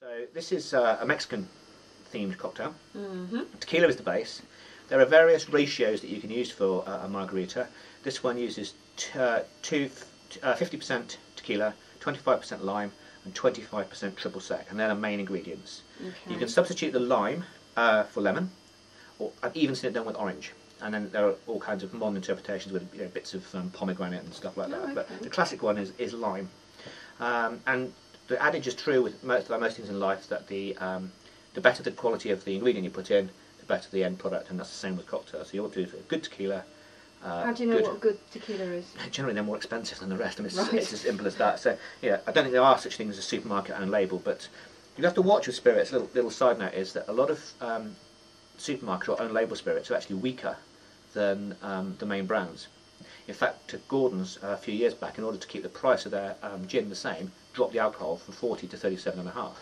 So this is a Mexican themed cocktail. Tequila is the base. There are various ratios that you can use for a margarita. This one uses 50% tequila, 25% lime and 25% triple sec, and they're the main ingredients. You can substitute the lime for lemon, or I've even seen it done with orange. And then there are all kinds of modern interpretations with bits of pomegranate and stuff like that. But the classic one is lime. And the adage is true with most things in life, that the better the quality of the ingredient you put in, the better the end product, and that's the same with cocktails. So you want to do a good tequila. How do you know what good tequila is? Generally they're more expensive than the rest, and it's as simple as that. So yeah, I don't think there are such things as a supermarket owned label, but you have to watch with spirits. Little side note is that a lot of supermarket or own label spirits are actually weaker than the main brands. In fact, Gordon's a few years back, in order to keep the price of their gin the same, dropped the alcohol from 40 to 37.5.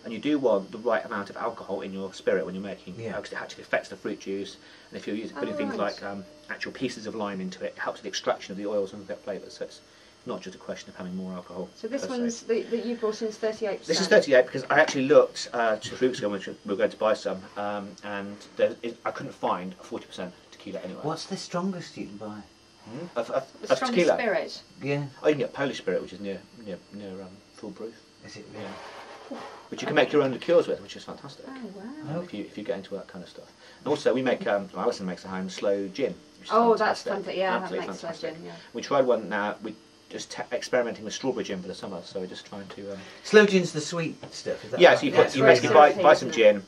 And you do want the right amount of alcohol in your spirit when you're making, because it actually affects the fruit juice. And if you're putting things like actual pieces of lime into it, it helps with the extraction of the oils and the flavours. So it's not just a question of having more alcohol. So this one's that you brought in is 38%? This is 38 because I actually looked 2 weeks ago when we were going to buy some, and I couldn't find a 40% tequila anywhere. What's the strongest you can buy? Of strongest tequila? Spirit? Yeah. Oh, you can get Polish spirit, which is near full proof. Is it? Yeah. Which you can make your own liqueurs with, which is fantastic. Oh wow! If you get into that kind of stuff. And also we make, Alison makes a home slow gin. Which is that's fantastic. Yeah, absolutely that makes fantastic. slow gin. Yeah. We tried one now. We just experimenting with strawberry gin for the summer, so we're just trying to. Slow gin's the sweet stuff. Is that yeah, right? so you basically buy some gin,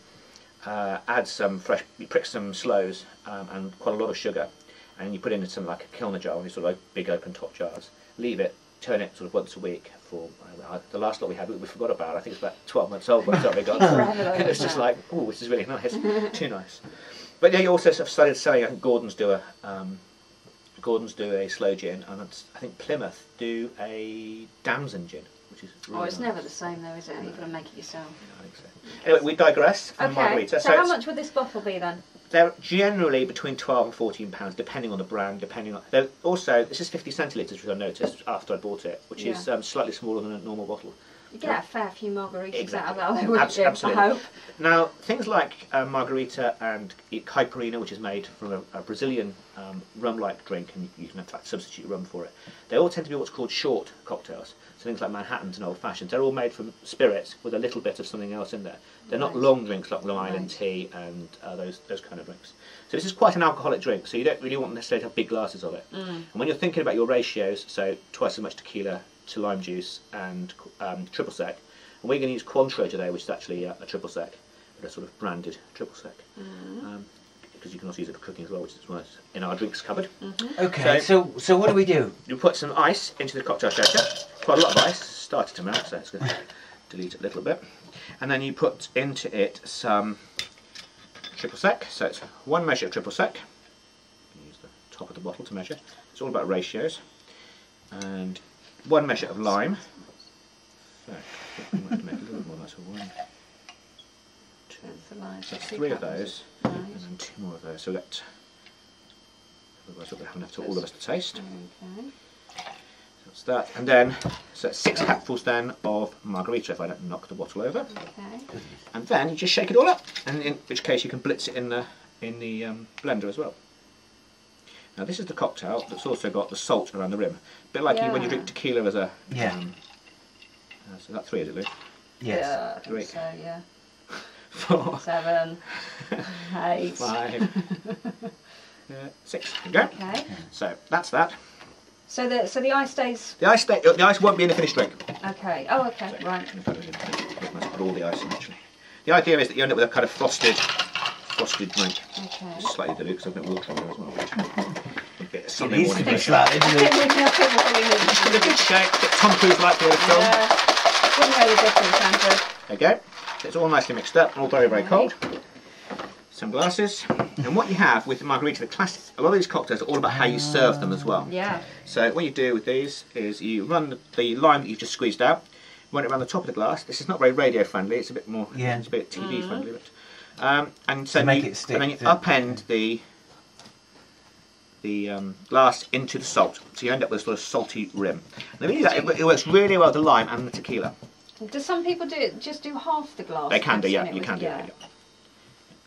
add some fresh, you prick some sloes and quite a lot of sugar, and you put it into some like a Kilner jar, one of these sort of like big open top jars. Leave it, turn it sort of once a week for the last lot we had. We forgot about. I think it's about 12 months old by the time we got it. It was just like, oh, this is really nice, too nice. But yeah, you also sort of started selling. I think Gordon's do a slow gin, and I think Plymouth do a damson gin, which is really it's nice. never the same though, is it? You've got to make it yourself. Yeah, I think so. Anyway, we digress from margarita. So how much would this bottle be then? They're generally between £12 and £14, depending on the brand. Also, this is 50 centilitres, which I noticed after I bought it, which is slightly smaller than a normal bottle. You get a fair few margaritas out of Exactly. that, wouldn't you? Absolutely. I hope. Now, things like margarita and caipirinha, which is made from a Brazilian rum-like drink, and you can in fact substitute rum for it, they all tend to be what's called short cocktails. So things like Manhattans and Old Fashions, they're all made from spirits with a little bit of something else in there. They're not long drinks like Long Island tea and those kind of drinks. So this is quite an alcoholic drink, so you don't really want necessarily to have big glasses of it. And when you're thinking about your ratios, so twice as much tequila to lime juice and triple sec, and we're going to use Cointreau today, which is actually a triple sec, but a sort of branded triple sec. Because you can also use it for cooking as well, which is what's in our drinks cupboard. Okay, so what do we do? You put some ice into the cocktail shaker, quite a lot of ice, started to melt, so it's going to dilute it a little bit. And then you put into it some triple sec, so it's 1 measure of triple sec. You use the top of the bottle to measure. It's all about ratios. And 1 measure of lime. So I think we might have to make a little more than that, so 1, 2, so that's 3 of those, and then 2 more of those. So that, otherwise we'll have enough for all of us to taste. Okay. That's that, and then so that's 6 cupfuls then of margarita if I don't knock the bottle over. Okay. And then you just shake it all up, and in which case you can blitz it in the blender as well. Now this is the cocktail that's also got the salt around the rim, a bit like when you drink tequila as a. So that's 3, is it, Luke? Yes. Yeah, I 3. think so, yeah. 4, 7, 8, 5, 6. There you go. Okay. So that's that. So the ice stays. The ice won't be in the finished drink. Okay. Oh, okay. So, right. In fact, I must put all the ice in actually. The idea is that you end up with a kind of frosted drink. Okay. Just slightly dilute because I've got water in there as well. It needs to be slightly I think we can put what we need. Just give it a good shake. Get Tom Cruise like the film. Wouldn't know the difference, Andrew. There you go. It's all nicely mixed up, all very, very cold. Some glasses. And what you have with the margarita, the classic, a lot of these cocktails are all about how you serve them as well. Yeah. So what you do with these is you run the lime that you've just squeezed out, run it around the top of the glass. This is not very radio friendly, it's a bit more, it's a bit TV friendly. But, and so make it stick, and then you upend the glass into the salt, so you end up with a sort of salty rim. Now when you do that, it works really well with the lime and the tequila. Do some people just do half the glass? They can do, yeah. mixing it You with- can do it. Yeah.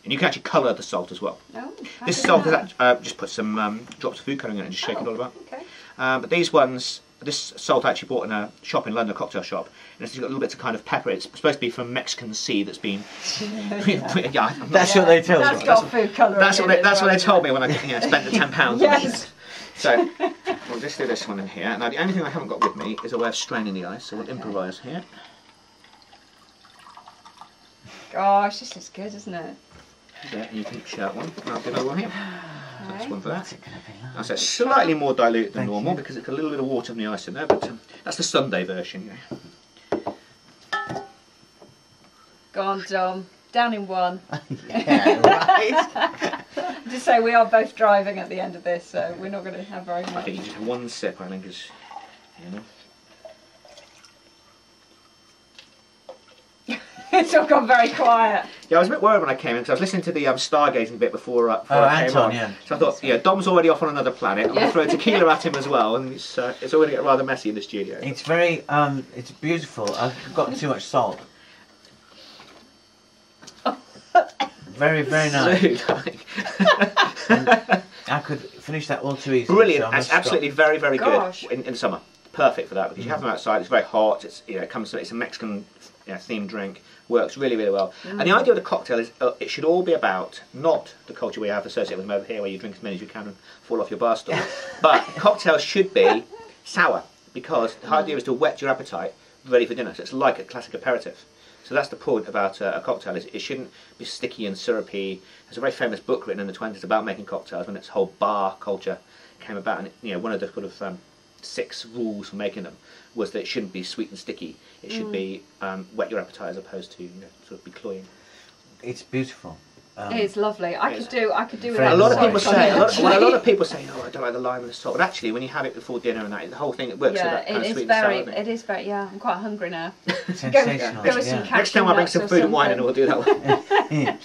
And you can actually colour the salt as well. Oh, how This good salt is is just put some drops of food colouring in it and just shake it all about. Okay. But these ones, this salt I actually bought in a shop in London, a cocktail shop, and it's got little bits of kind of pepper. It's supposed to be from Mexican sea that's been. That's what they tell That's us. got food colouring. That's what they, that's what they well, told me when I spent the £10. Yes. So we'll just do this one in here. Now the only thing I haven't got with me is a way of straining the ice, so we'll improvise here. Gosh, this is good, isn't it? Yeah, and you can share one. I'll do another one here. So that's one for that. What's it gonna be like? That's slightly more dilute than Thank normal you. because it's got a little bit of water in the ice in there, but that's the Sunday version. Go on, Dom. Down in one. Yeah, right. Just say we are both driving at the end of this, so we're not going to have very I much. think just one sip, I think, is enough. It's all gone very quiet. Yeah, I was a bit worried when I came in because I was listening to the stargazing bit before I came Anton, on. yeah. So I thought, yeah, Dom's already off on another planet. I'm going to throw tequila at him as well, and it's all going to get rather messy in the studio. It's very, it's beautiful. I've got too much salt. Very, very nice. So, I could finish that all too easily. brilliant. So I It's must absolutely stop. very, very Gosh. good in summer. Perfect for that because you have them outside. It's very hot. It's it comes. It's a Mexican themed drink. Works really, really well. And the idea of the cocktail is it should all be about not the culture we have associated with them over here, where you drink as many as you can and fall off your bar stool. But cocktails should be sour because the idea is to whet your appetite ready for dinner. So it's like a classic aperitif. So that's the point about a cocktail, is it shouldn't be sticky and syrupy. There's a very famous book written in the 20s about making cocktails when its whole bar culture came about, and one of the sort of 6 rules for making them was that it shouldn't be sweet and sticky. It should be whet your appetite as opposed to sort of be cloying. It's beautiful. It's lovely. I could do with Very A lot of Sorry, people salt say, on it, a lot actually. of people say, no, I don't like the lime and the salt. But actually, when you have it before dinner and that, the whole thing it works with Yeah, that kind it of is sweet very. and sour. It is very. Yeah, I'm quite hungry now. Sensational. Go with some yeah. cashew Next time I'll bring nuts some or food and wine and something. we'll do that one.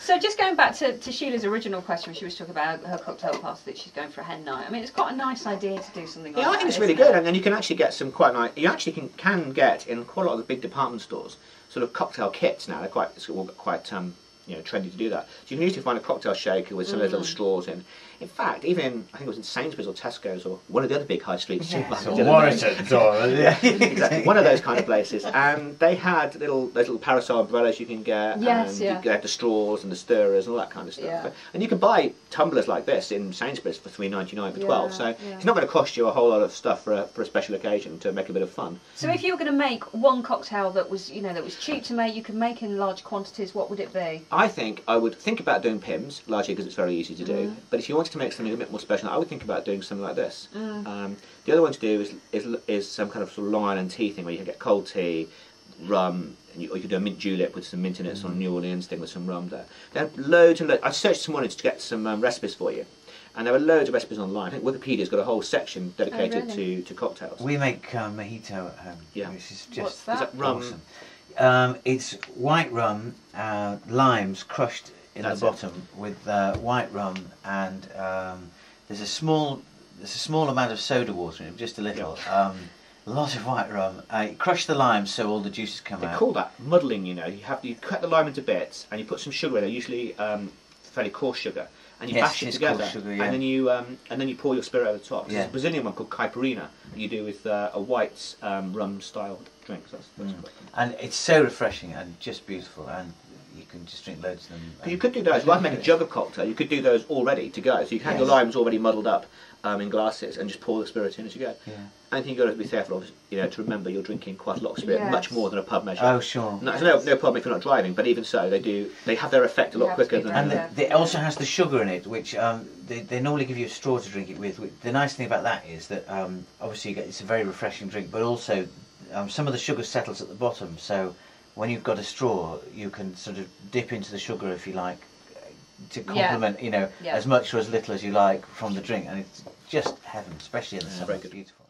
So just going back to Sheila's original question, she was talking about her cocktail party that she's going for a hen night. I mean, it's quite a nice idea to do something like Yeah, that. I think it's really isn't good, it? and then you can actually get some quite nice. You actually can get in quite a lot of the big department stores sort of cocktail kits now. They're quite trendy to do that. So you can usually find a cocktail shaker with some of those little straws in. In fact, even I think it was in Sainsbury's or Tesco's or one of the other big high street supermarkets. So the other day. Warrington's or Exactly, one of those kind of places, and they had those little parasol umbrellas you can get, Yes, and yeah. you get the straws and the stirrers and all that kind of stuff. Yeah. And you can buy tumblers like this in Sainsbury's for $3.99 for 12. So Yeah. it's not going to cost you a whole lot of stuff for a special occasion to make a bit of fun. So if you were going to make one cocktail that was cheap to make, you could make in large quantities, what would it be? I think I would think about doing Pimm's, largely because it's very easy to do. But if you wanted to make something a bit more special, I would think about doing something like this. The other one to do is some kind of Long Island tea thing where you can get cold tea, rum, or you could do a mint julep with some mint in it, some New Orleans thing with some rum there. There are loads and loads. I searched some morning to get some recipes for you, and there are loads of recipes online. I think Wikipedia's got a whole section dedicated really? to cocktails. We make mojito at home, Yeah. which is What's just that? Is that rum? awesome. It's white rum, limes crushed in That's the it. bottom with white rum, and there's a small amount of soda water in it, just a little. A lot of white rum. Crush the limes so all the juices come They out. call that muddling. You cut the lime into bits and you put some sugar in it, usually fairly coarse sugar, and you Yes, bash it it's together, coarse sugar, yeah. and then you pour your spirit over the top. There's Yeah. a Brazilian one called caipirinha that you do with a white rum style drink. So that's great. And it's so refreshing and just beautiful, and you can just drink loads of them. You could do those. Rather than make a jug of cocktail, you could do those all ready to go. So you can have your Yes. limes already muddled up in glasses and just pour the spirit in as you go. Yeah. I think you've got to be careful of, to remember you're drinking quite a lot of spirit, Yes. much more than a pub measure. Oh, sure. No, there's no problem if you're not driving, but even so, they have their effect a You lot have to quicker be than. careful. And it also has the sugar in it, which they normally give you a straw to drink it with. The nice thing about that is that obviously it's a very refreshing drink, but also some of the sugar settles at the bottom. So when you've got a straw, you can sort of dip into the sugar if you like, to complement, Yeah. as much or as little as you like from the drink, and it's just heaven, especially in the summer. very It's good. beautiful.